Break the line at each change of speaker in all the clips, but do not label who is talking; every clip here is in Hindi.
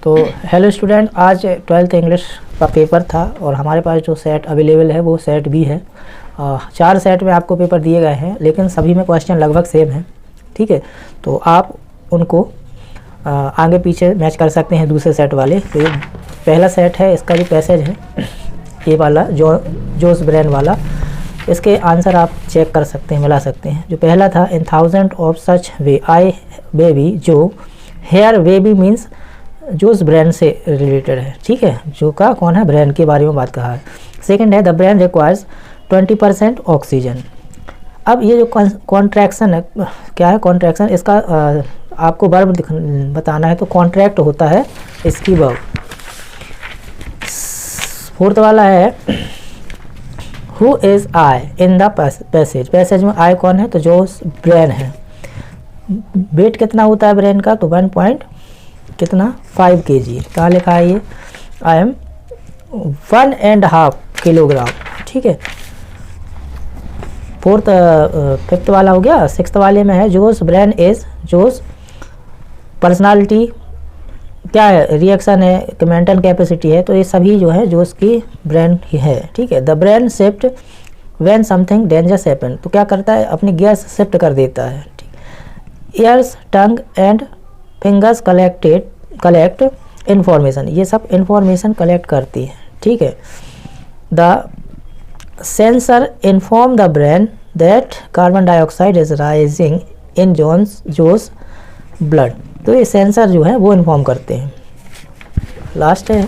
तो हेलो स्टूडेंट, आज 12th इंग्लिश का पेपर था और हमारे पास जो सेट अवेलेबल है वो सेट भी है। 4 सेट में आपको पेपर दिए गए हैं, लेकिन सभी में क्वेश्चन लगभग सेम है। ठीक है, तो आप उनको आगे पीछे मैच कर सकते हैं दूसरे सेट वाले। तो ये पहला सेट है, इसका जो पैसेज है ये वाला जोस ब्रेन वाला, इसके आंसर आप चेक कर सकते हैं, मिला सकते हैं। जो पहला था, in thousand of such way I baby, जो हेयर बेबी मीन्स जोस ब्रेन से रिलेटेड है। ठीक है, जो का कौन है, ब्रेन के बारे में बात कहा है। सेकंड है, द ब्रेन रिक्वायर्स 20% ऑक्सीजन। अब ये जो कॉन्ट्रैक्शन है, क्या है कॉन्ट्रैक्शन, इसका आपको वर्ब बताना है, तो कॉन्ट्रैक्ट होता है इसकी वर्ब। फोर्थ वाला है, who is I in the passage. Passage में आई कौन है, तो जोस ब्रेन है। वेट कितना होता है ब्रेन का, तो 1.5 kg। कहाँ लिखा है ये, आई एम 1.5 किलोग्राम। ठीक है, फिफ्थ वाला हो गया। सिक्स्थ वाले में है, जोस ब्रेन इज, जोस पर्सनालिटी क्या है, रिएक्शन है, मेंटल कैपेसिटी है। तो ये सभी जो है जोस की ब्रेन ही है। ठीक है, the brain shift when something dangerous happen. तो क्या करता है, अपनी गियर शिफ्ट कर देता है। Ears, tongue and fingers collect information. ये सब इंफॉर्मेशन कलेक्ट करती है। ठीक है, the sensor inform the brain that carbon dioxide is rising in whose blood. तो ये सेंसर जो है वो इन्फॉर्म करते हैं। लास्ट है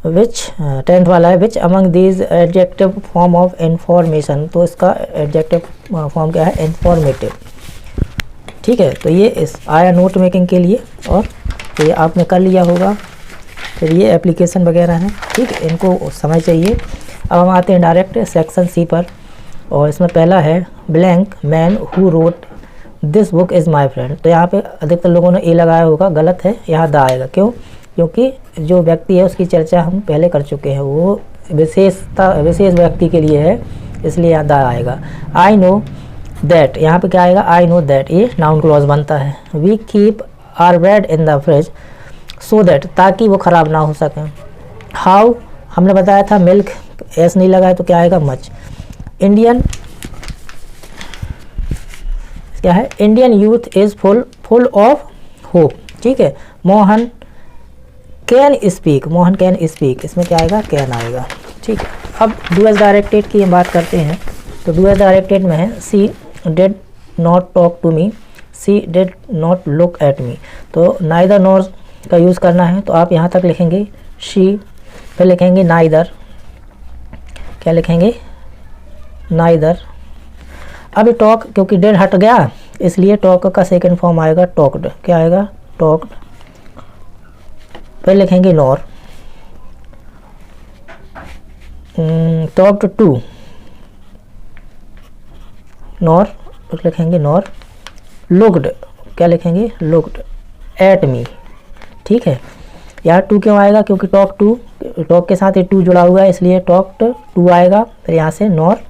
विच, 10th वाला है, which among these adjective form of information. तो इसका एडजेक्टिव फॉर्म क्या है, इंफॉर्मेटिव। ठीक है, तो ये इस आया नोट मेकिंग के लिए, और तो ये आपने कर लिया होगा। फिर ये एप्लीकेशन वगैरह हैं, ठीक है, इनको समझ चाहिए। अब हम आते हैं डायरेक्ट सेक्शन सी पर, और इसमें पहला है, blank man who wrote this book is my friend. तो यहाँ पे अधिकतर लोगों ने ए लगाया होगा, गलत है, यहाँ द आएगा। क्यों, क्योंकि जो व्यक्ति है उसकी चर्चा हम पहले कर चुके हैं, वो विशेष व्यक्ति के लिए है, इसलिए यहाँ द आएगा। आई नो दैट, यहाँ पे क्या आएगा, आई नो दैट, ये नाउन क्लॉज बनता है। We keep our bread in the fridge so that, ताकि वो ख़राब ना हो सके। हाउ, हमने बताया था मिल्क, एस नहीं लगाए तो क्या आएगा, मच। इंडियन क्या है, Indian youth is full of hope. ठीक है, Mohan can speak, Mohan can speak, इसमें क्या आएगा, कैन आएगा। ठीक है, अब डू एज डायरेक्टेड की हम बात करते हैं। तो डू एज डायरेक्टेड में है, she did not talk to me, she did not look at me. तो नाइदर नॉर का यूज़ करना है, तो आप यहाँ तक लिखेंगे शी, फिर लिखेंगे नाइदर, क्या लिखेंगे, नाइदर। अभी टॉक, क्योंकि डेड हट गया, इसलिए टॉक का सेकंड फॉर्म आएगा टॉक्ड। क्या आएगा, टॉक्ड। फिर लिखेंगे नॉर, टॉक्ड टू, नॉर लिखेंगे नॉर। लुक्ड, क्या लिखेंगे, लुक्ड एट मी। ठीक है, यहाँ टू क्यों आएगा, क्योंकि टॉक टू, टॉक के साथ ये टू जुड़ा हुआ है, इसलिए टॉक्ड टू आएगा। फिर यहाँ से नॉर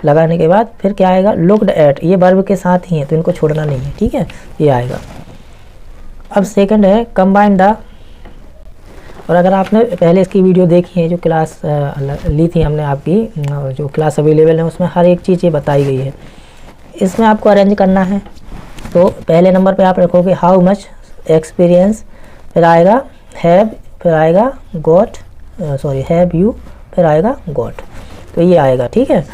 लगाने के बाद फिर क्या आएगा, लुक्ड एट, ये वर्ब के साथ ही है तो इनको छोड़ना नहीं है। ठीक है, ये आएगा। अब सेकंड है, कंबाइन द, और अगर आपने पहले इसकी वीडियो देखी है, जो क्लास ली थी हमने आपकी, जो क्लास अवेलेबल है, उसमें हर एक चीज़ ये बताई गई है। इसमें आपको अरेंज करना है। तो पहले नंबर पे आप रखोगे हाउ मच एक्सपीरियंस, फिर आएगा हैव, फिर आएगा गॉट, हैव यू, फिर आएगा गॉट। तो ये आएगा। ठीक है,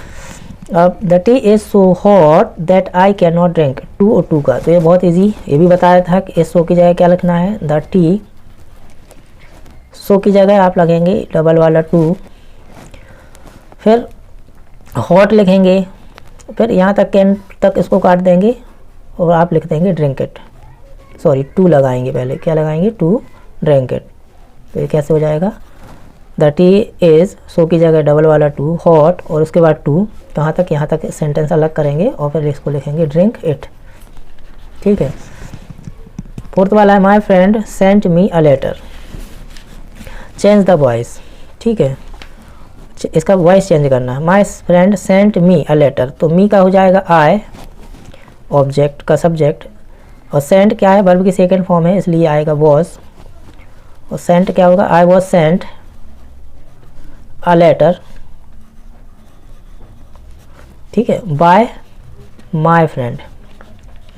अब the tea is so hot that I can not drink, too और टू का, तो ये बहुत इजी, ये भी बताया था कि इस सो की जगह क्या लिखना है, द टी, सो की जगह आप लगेंगे डबल वाला टू, फिर हॉट लिखेंगे, फिर यहाँ तक कैन तक इसको काट देंगे और आप लिख देंगे ड्रिंक इट, टू लगाएंगे पहले, क्या लगाएंगे, टू ड्रिंक इट। तो ये कैसे हो जाएगा, द टी इज़, सो की जगह डबल वाला टू, हॉट और उसके बाद टू, कहाँ तक, यहाँ तक सेंटेंस अलग करेंगे और फिर इसको लिखेंगे ड्रिंक इट। ठीक है, फोर्थ वाला है, my friend sent me a letter, change the voice. ठीक है, इसका वॉइस चेंज करना है। My friend sent me a letter, तो मी का हो जाएगा आई, ऑब्जेक्ट का सब्जेक्ट, और सेंट क्या है, वर्ब की सेकंड फॉर्म है इसलिए आएगा वॉज। और सेंट क्या होगा, I was sent a letter, ठीक है, by my friend,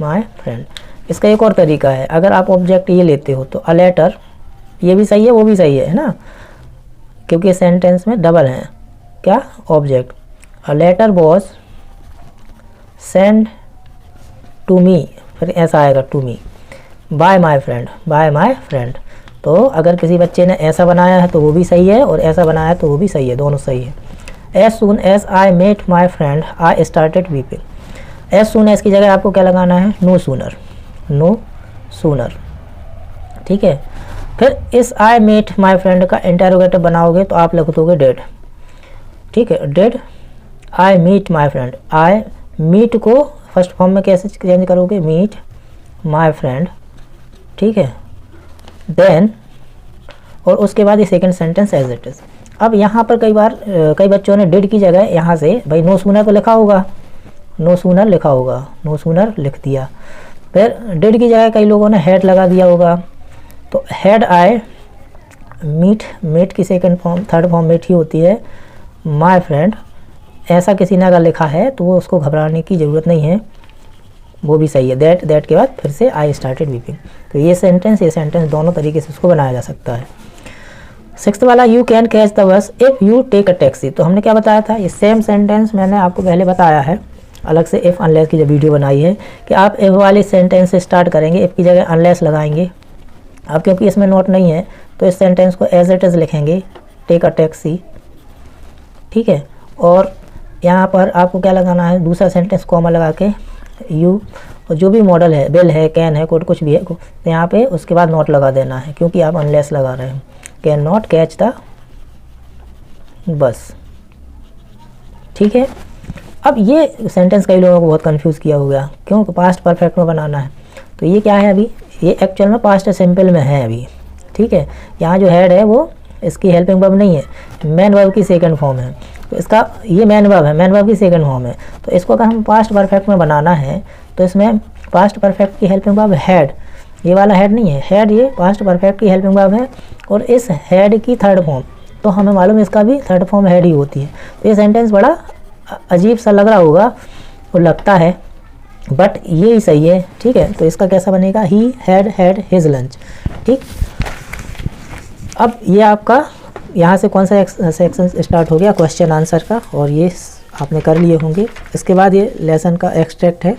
my friend. इसका एक और तरीका है, अगर आप ऑब्जेक्ट ये लेते हो तो अ लेटर, ये भी सही है वो भी सही है ना, क्योंकि सेंटेंस में डबल है क्या, object. A letter was send to me, फिर ऐसा आएगा to me by my friend, by my friend. तो अगर किसी बच्चे ने ऐसा बनाया है तो वो भी सही है, और ऐसा बनाया है तो वो भी सही है, दोनों सही है। As soon as I met my friend I started weeping. As soon as की जगह आपको क्या लगाना है, नो सूनर, नो सूनर, ठीक है। फिर इस आई मेट माई फ्रेंड का इंटेरोगेटिव बनाओगे तो आप लिख दोगे डेड, ठीक है, did I meet my friend. I meet को फर्स्ट फॉर्म में कैसे चेंज करोगे, मीट माई फ्रेंड, ठीक है, देन, और उसके बाद ये second sentence as it is. अब यहाँ पर कई बार कई बच्चों ने डिड की जगह यहाँ से भाई नो सूनर तो लिखा होगा, नो सूनर लिखा होगा, नो सूनर लिख दिया। फिर डिड की जगह कई लोगों ने हैड लगा दिया होगा, तो हैड आई मीट, मीट की second form third form meet ही होती है, माय फ्रेंड। ऐसा किसी ने अगर लिखा है तो वो उसको घबराने की ज़रूरत नहीं है, वो भी सही है। दैट, दैट के बाद फिर से आई स्टार्टेड वीपिंग। तो ये सेंटेंस दोनों तरीके से इसको बनाया जा सकता है। सिक्स्थ वाला, you can catch the bus if you take a taxi. तो हमने क्या बताया था, ये सेम सेंटेंस मैंने आपको पहले बताया है अलग से, इफ़ अनलेस की जब वीडियो बनाई है, कि आप इफ़ वाले सेंटेंस से स्टार्ट करेंगे, इफ़ की जगह अनलेस लगाएंगे। अब क्योंकि इसमें नोट नहीं है तो इस सेंटेंस को एज इट इज़ लिखेंगे, टेक अ टैक्सी, ठीक है। और यहाँ पर आपको क्या लगाना है, दूसरा सेंटेंस कॉमा लगा के यू, और जो भी मॉडल है, बिल है, कैन है, कोड कुछ भी है, तो यहाँ पे उसके बाद नॉट लगा देना है, क्योंकि आप अनलेस लगा रहे हैं। कैन नॉट कैच द बस, ठीक है। अब ये सेंटेंस कई लोगों को बहुत कंफ्यूज किया हो गया, क्यों, पास्ट परफेक्ट में बनाना है। तो ये क्या है, अभी ये एक्चुअल में पास्ट सिंपल में है अभी, ठीक है। यहाँ जो हेड है वो इसकी हेल्पिंग वर्ब नहीं है, मेन वर्ब की सेकंड फॉर्म है, तो इसका ये मेन वर्ब है, मेन वर्ब की सेकंड फॉर्म है। तो इसको अगर हम पास्ट परफेक्ट में बनाना है तो इसमें पास्ट परफेक्ट की हेल्पिंग वर्ब हैड, ये वाला हैड नहीं है, हैड ये पास्ट परफेक्ट की हेल्पिंग वर्ब है, और इस हैड की थर्ड फॉर्म, तो हमें मालूम है इसका भी थर्ड फॉर्म हैड ही होती है। तो ये सेंटेंस बड़ा अजीब सा लग रहा होगा, वो लगता है, बट ये ही सही है, ठीक है। तो इसका कैसा बनेगा, ही हैड हिज लंच, ठीक। अब ये आपका यहाँ से कौन सा सेक्शन स्टार्ट हो गया, क्वेश्चन आंसर का, और ये आपने कर लिए होंगे। इसके बाद ये लेसन का एक्सट्रैक्ट है,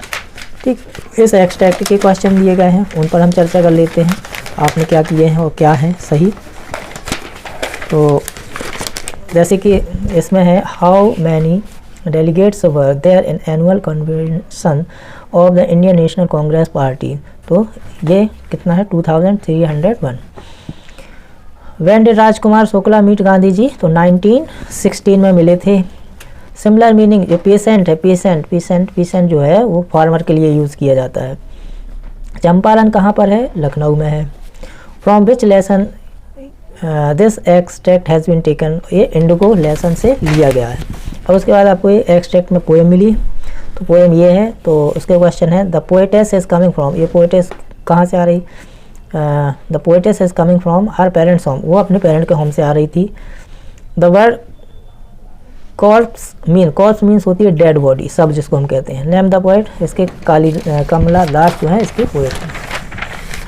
ठीक। इस एक्सट्रैक्ट के क्वेश्चन दिए गए हैं, उन पर हम चर्चा कर लेते हैं, आपने क्या किए हैं और क्या है सही। तो जैसे कि इसमें है, how many delegates were there in annual convention of the Indian National Congress party. तो ये कितना है, 2301। When did Rajkumar Shukla meet Gandhi ji, तो 1916 में मिले थे। सिमिलर मीनिंग, जो पेशेंट है, पेशेंट जो है वो फार्मर के लिए यूज़ किया जाता है। चंपारण कहाँ पर है, लखनऊ में है। From which lesson this extract has been taken, ये इंडिगो लेसन से लिया गया है। और उसके बाद आपको ये एक्सट्रैक्ट में पोएम मिली, तो पोएम ये है। तो उसके क्वेश्चन है, the poetess is coming from, ये पोएटेस कहाँ से आ रही, the poetess is coming from her parents home, वो अपने पेरेंट के होम से आ रही थी। द वर्ड कॉर्प्स मीन्स होती है डेड बॉडी, सब जिसको हम कहते हैं। नेम द पोएट, इसके कमला दास जो है इसके पोएट हैं।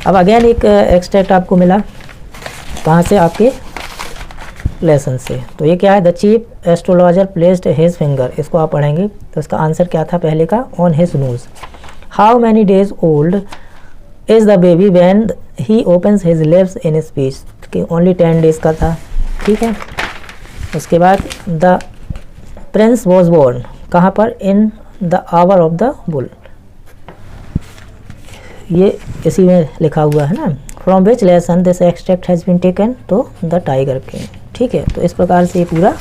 अब अगेन एक एक्सट्रैक्ट आपको मिला, कहाँ से, आपके लेसन से। तो ये क्या है, the chief astrologer placed his finger, इसको आप पढ़ेंगे। तो इसका आंसर क्या था पहले का, on his nose. How many days old is the baby when he opens his lips in speech, कि ओनली 10 डेज का था, ठीक है। उसके बाद द प्रिंस वॉज बोर्न, कहाँ पर, in the hour of the bull, ये इसी में लिखा हुआ है ना। From which lesson this extract has been taken, तो द टाइगर किंग, ठीक है। तो इस प्रकार से ये पूरा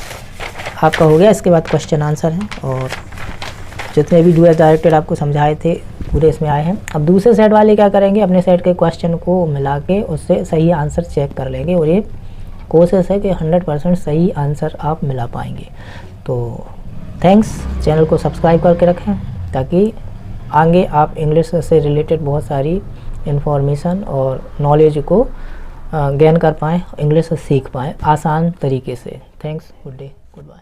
आपका हो गया। इसके बाद क्वेश्चन आंसर है, और जितने भी डुअल डायरेक्टेड आपको समझाए थे पूरे इसमें आए हैं। अब दूसरे सेट वाले क्या करेंगे, अपने सेट के क्वेश्चन को मिला के उससे सही आंसर चेक कर लेंगे, और ये कोशिश है कि 100% सही आंसर आप मिला पाएंगे। तो थैंक्स, चैनल को सब्सक्राइब करके रखें ताकि आगे आप इंग्लिश से रिलेटेड बहुत सारी इन्फॉर्मेशन और नॉलेज को गेन कर पाएँ, इंग्लिश सीख पाएँ आसान तरीके से। Thanks, good day, good bye.